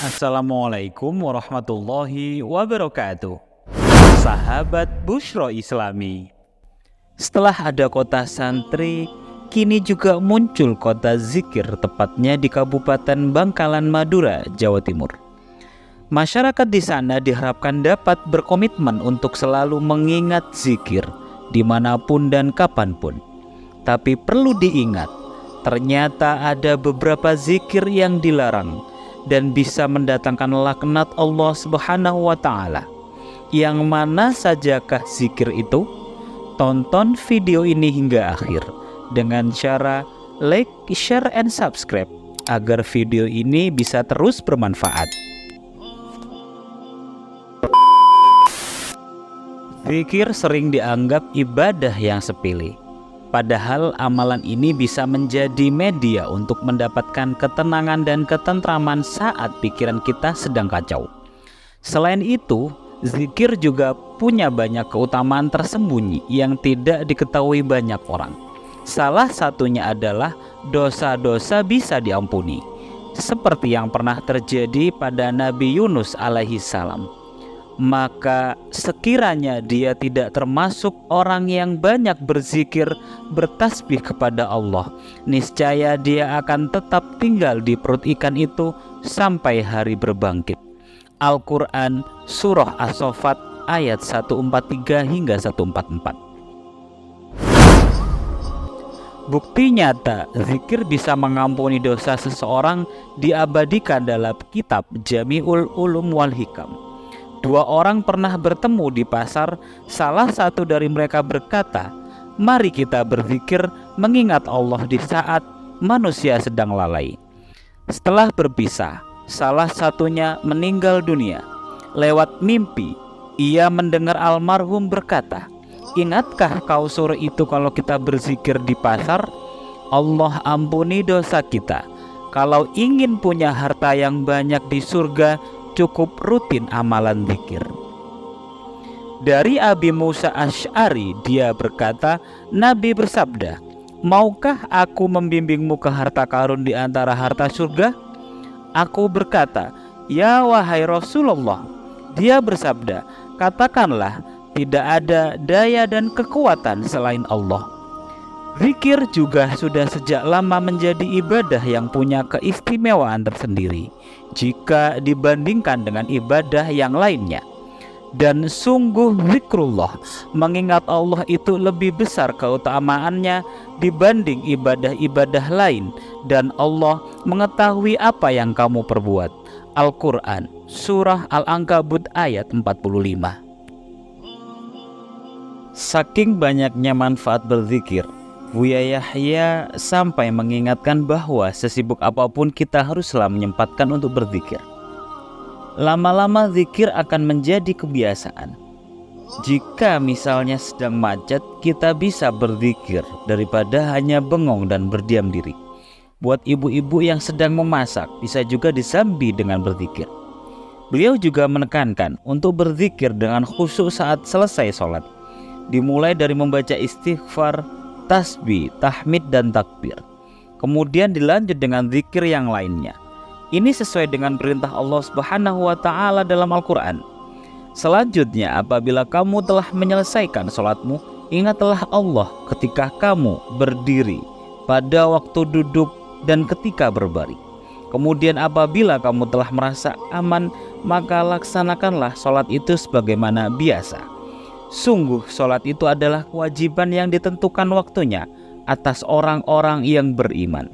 Assalamualaikum warahmatullahi wabarakatuh. Sahabat Busyra Islami, setelah ada kota santri, kini juga muncul kota zikir, tepatnya di Kabupaten Bangkalan, Madura, Jawa Timur. Masyarakat di sana diharapkan dapat berkomitmen untuk selalu mengingat zikir dimanapun dan kapanpun. Tapi perlu diingat, ternyata ada beberapa zikir yang dilarang dan bisa mendatangkan laknat Allah Subhanahu wa Ta'ala. Yang mana sajakah zikir itu? Tonton video ini hingga akhir dengan cara like, share, and subscribe agar video ini bisa terus bermanfaat. Zikir sering dianggap ibadah yang sepele. Padahal amalan ini bisa menjadi media untuk mendapatkan ketenangan dan ketentraman saat pikiran kita sedang kacau. Selain itu, zikir juga punya banyak keutamaan tersembunyi yang tidak diketahui banyak orang. Salah satunya adalah dosa-dosa bisa diampuni, seperti yang pernah terjadi pada Nabi Yunus alaihi salam. Maka sekiranya dia tidak termasuk orang yang banyak berzikir, bertasbih kepada Allah, niscaya dia akan tetap tinggal di perut ikan itu sampai hari berbangkit. Al-Quran Surah As-Saffat ayat 143 hingga 144. Bukti nyata zikir bisa mengampuni dosa seseorang diabadikan dalam kitab Jami'ul Ulum wal Hikam. Dua orang pernah bertemu di pasar. Salah satu dari mereka berkata, "Mari kita berzikir mengingat Allah di saat manusia sedang lalai." Setelah berpisah, salah satunya meninggal dunia. Lewat mimpi, ia mendengar almarhum berkata, "Ingatkah kau sore itu kalau kita berzikir di pasar? Allah ampuni dosa kita. Kalau ingin punya harta yang banyak di surga, cukup rutin amalan zikir." Dari Abi Musa Asy'ari, dia berkata, Nabi bersabda, "Maukah aku membimbingmu ke harta karun di antara harta surga?" Aku berkata, "Ya wahai Rasulullah." Dia bersabda, "Katakanlah, tidak ada daya dan kekuatan selain Allah." Zikir juga sudah sejak lama menjadi ibadah yang punya keistimewaan tersendiri jika dibandingkan dengan ibadah yang lainnya. Dan sungguh zikrullah, mengingat Allah, itu lebih besar keutamaannya dibanding ibadah-ibadah lain, dan Allah mengetahui apa yang kamu perbuat. Al-Quran Surah Al-Ankabut ayat 45. Saking banyaknya manfaat berzikir, Buya Yahya sampai mengingatkan bahwa sesibuk apapun kita haruslah menyempatkan untuk berzikir. Lama-lama zikir akan menjadi kebiasaan. Jika misalnya sedang macet, kita bisa berzikir daripada hanya bengong dan berdiam diri. Buat ibu-ibu yang sedang memasak, bisa juga disambi dengan berzikir. Beliau juga menekankan untuk berzikir dengan khusyuk saat selesai sholat. Dimulai dari membaca istighfar, tasbih, tahmid, dan takbir. Kemudian dilanjut dengan zikir yang lainnya. Ini sesuai dengan perintah Allah Subhanahu wa Ta'ala dalam Al-Quran. Selanjutnya, apabila kamu telah menyelesaikan sholatmu, ingatlah Allah ketika kamu berdiri, pada waktu duduk, dan ketika berbaring. Kemudian apabila kamu telah merasa aman, maka laksanakanlah sholat itu sebagaimana biasa. Sungguh sholat itu adalah kewajiban yang ditentukan waktunya atas orang-orang yang beriman.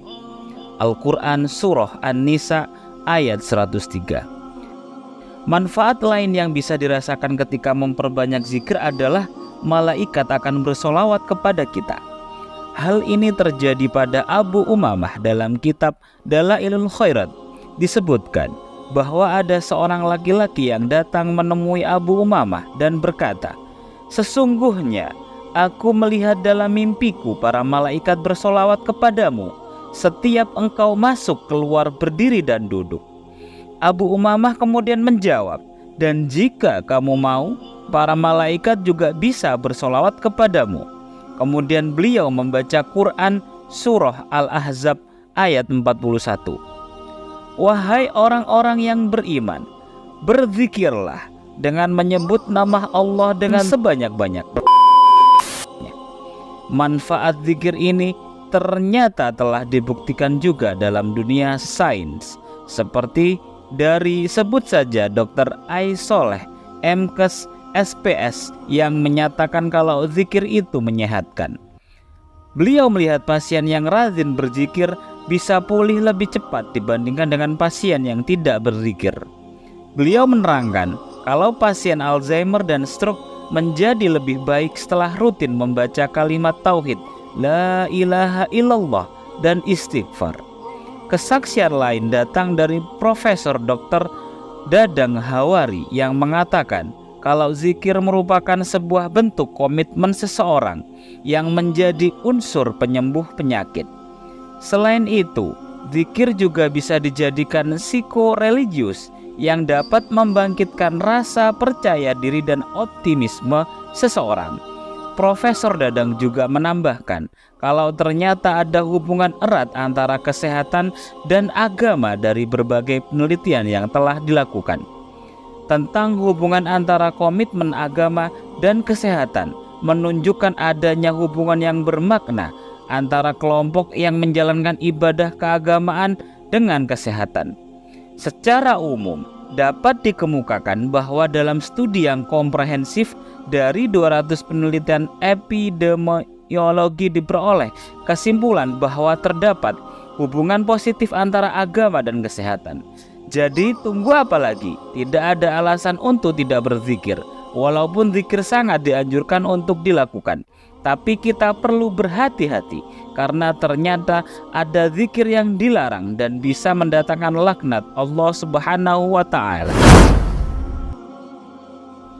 Al-Quran Surah An-Nisa ayat 103. Manfaat lain yang bisa dirasakan ketika memperbanyak zikir adalah malaikat akan bersolawat kepada kita. Hal ini terjadi pada Abu Umamah dalam kitab Dalailul Khairat. Disebutkan bahwa ada seorang laki-laki yang datang menemui Abu Umamah dan berkata, "Sesungguhnya aku melihat dalam mimpiku para malaikat bersolawat kepadamu setiap engkau masuk, keluar, berdiri, dan duduk." Abu Umamah kemudian menjawab, "Dan jika kamu mau, para malaikat juga bisa bersolawat kepadamu." Kemudian beliau membaca Quran Surah Al-Ahzab ayat 41. Wahai orang-orang yang beriman, berzikirlah dengan menyebut nama Allah dengan sebanyak-banyak. Manfaat zikir ini ternyata telah dibuktikan juga dalam dunia sains, seperti dari sebut saja Dr. Aisoleh MKes SPS yang menyatakan kalau zikir itu menyehatkan. Beliau melihat pasien yang rajin berzikir bisa pulih lebih cepat dibandingkan dengan pasien yang tidak berzikir. Beliau menerangkan kalau pasien Alzheimer dan stroke menjadi lebih baik setelah rutin membaca kalimat tauhid La ilaha illallah dan istighfar. Kesaksian lain datang dari Profesor Dr. Dadang Hawari yang mengatakan kalau zikir merupakan sebuah bentuk komitmen seseorang yang menjadi unsur penyembuh penyakit. Selain itu, zikir juga bisa dijadikan psikoreligius yang dapat membangkitkan rasa percaya diri dan optimisme seseorang. Profesor Dadang juga menambahkan kalau ternyata ada hubungan erat antara kesehatan dan agama dari berbagai penelitian yang telah dilakukan. Tentang hubungan antara komitmen agama dan kesehatan menunjukkan adanya hubungan yang bermakna antara kelompok yang menjalankan ibadah keagamaan dengan kesehatan. Secara umum, dapat dikemukakan bahwa dalam studi yang komprehensif dari 200 penelitian epidemiologi diperoleh kesimpulan bahwa terdapat hubungan positif antara agama dan kesehatan. Jadi tunggu apa lagi? Tidak ada alasan untuk tidak berzikir. Walaupun zikir sangat dianjurkan untuk dilakukan, tapi kita perlu berhati-hati karena ternyata ada zikir yang dilarang dan bisa mendatangkan laknat Allah Subhanahu wa Ta'ala.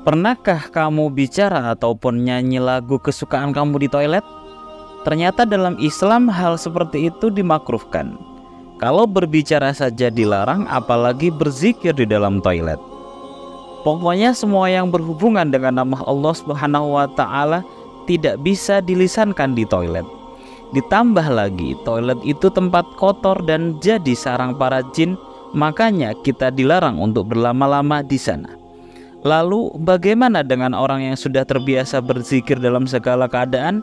Pernahkah kamu bicara ataupun nyanyi lagu kesukaan kamu di toilet? Ternyata dalam Islam hal seperti itu dimakruhkan. Kalau berbicara saja dilarang, apalagi berzikir di dalam toilet. Pokoknya semua yang berhubungan dengan nama Allah Subhanahu wa Ta'ala tidak bisa dilisankan di toilet. Ditambah lagi, toilet itu tempat kotor dan jadi sarang para jin, makanya kita dilarang untuk berlama-lama di sana. Lalu bagaimana dengan orang yang sudah terbiasa berzikir dalam segala keadaan?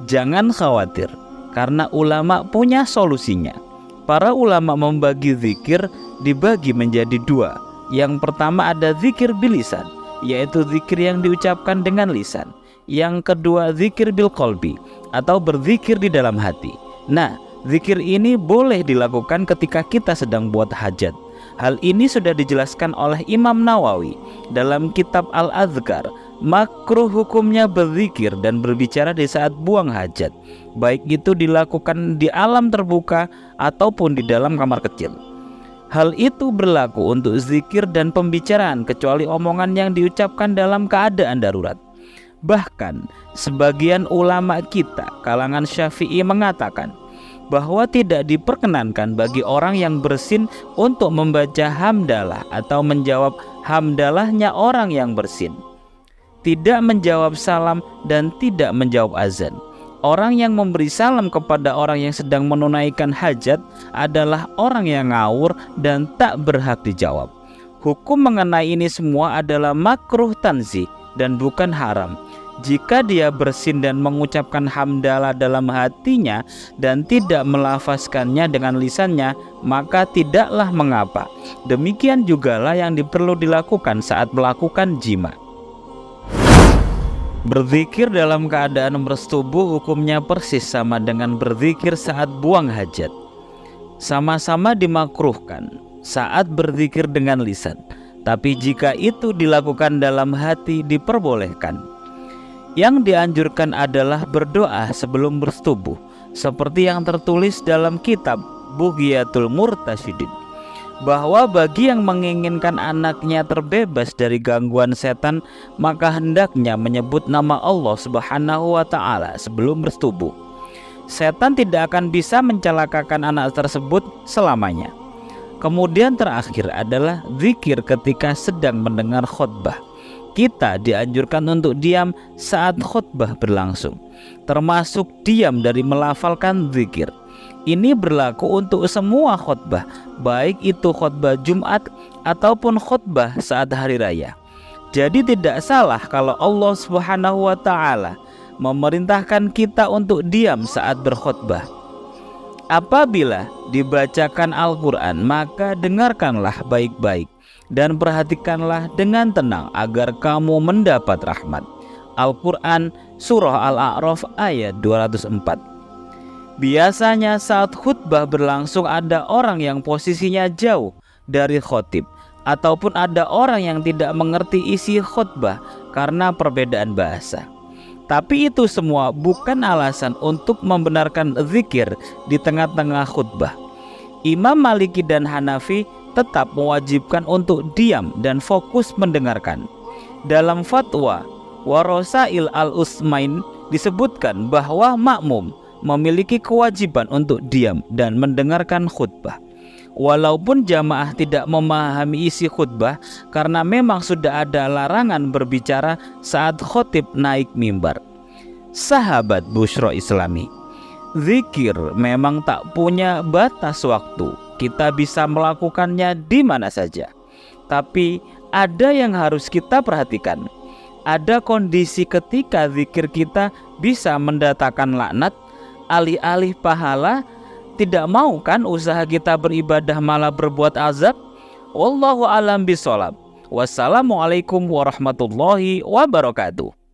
Jangan khawatir, karena ulama punya solusinya. Para ulama membagi zikir dibagi menjadi dua. Yang pertama ada zikir bilisan, yaitu zikir yang diucapkan dengan lisan. Yang kedua zikir bil qalbi, atau berzikir di dalam hati. Nah, zikir ini boleh dilakukan ketika kita sedang buat hajat. Hal ini sudah dijelaskan oleh Imam Nawawi dalam kitab Al-Azkar. Makruh hukumnya berzikir dan berbicara di saat buang hajat, baik itu dilakukan di alam terbuka ataupun di dalam kamar kecil. Hal itu berlaku untuk zikir dan pembicaraan kecuali omongan yang diucapkan dalam keadaan darurat. Bahkan sebagian ulama kita kalangan Syafi'i mengatakan bahwa tidak diperkenankan bagi orang yang bersin untuk membaca hamdalah atau menjawab hamdalahnya orang yang bersin, tidak menjawab salam dan tidak menjawab azan. Orang yang memberi salam kepada orang yang sedang menunaikan hajat adalah orang yang ngawur dan tak berhak dijawab. Hukum mengenai ini semua adalah makruh tanzih dan bukan haram. Jika dia bersin dan mengucapkan hamdalah dalam hatinya dan tidak melafazkannya dengan lisannya, maka tidaklah mengapa. Demikian jugalah yang perlu dilakukan saat melakukan jima. Berzikir dalam keadaan bersetubuh hukumnya persis sama dengan berzikir saat buang hajat. Sama-sama dimakruhkan saat berzikir dengan lisan, tapi jika itu dilakukan dalam hati diperbolehkan. Yang dianjurkan adalah berdoa sebelum bersetubuh, seperti yang tertulis dalam kitab Bughyatul Murtasyidin, bahwa bagi yang menginginkan anaknya terbebas dari gangguan setan, maka hendaknya menyebut nama Allah Subhanahu wa Ta'ala sebelum bersetubuh. Setan tidak akan bisa mencelakakan anak tersebut selamanya. Kemudian terakhir adalah zikir ketika sedang mendengar khutbah. Kita dianjurkan untuk diam saat khutbah berlangsung, termasuk diam dari melafalkan zikir. Ini berlaku untuk semua khutbah, baik itu khutbah Jumat ataupun khutbah saat hari raya. Jadi tidak salah kalau Allah Subhanahu wa taala memerintahkan kita untuk diam saat berkhutbah. Apabila dibacakan Al-Quran, maka dengarkanlah baik-baik dan perhatikanlah dengan tenang agar kamu mendapat rahmat. Al-Quran Surah Al-A'raf ayat 204. Biasanya saat khutbah berlangsung ada orang yang posisinya jauh dari khotib, ataupun ada orang yang tidak mengerti isi khutbah karena perbedaan bahasa. Tapi itu semua bukan alasan untuk membenarkan zikir di tengah-tengah khutbah. Imam Maliki dan Hanafi tetap mewajibkan untuk diam dan fokus mendengarkan. Dalam fatwa Warasail al-Usmain disebutkan bahwa makmum memiliki kewajiban untuk diam dan mendengarkan khutbah. Walaupun jamaah tidak memahami isi khutbah karena memang sudah ada larangan berbicara saat khotib naik mimbar. Sahabat Busyra Islami, zikir memang tak punya batas waktu. Kita bisa melakukannya di mana saja. Tapi ada yang harus kita perhatikan. Ada kondisi ketika zikir kita bisa mendatangkan laknat, alih-alih pahala. Tidak mau kan usaha kita beribadah malah berbuat azab? Wallahu a'lam bishawab. Wassalamualaikum warahmatullahi wabarakatuh.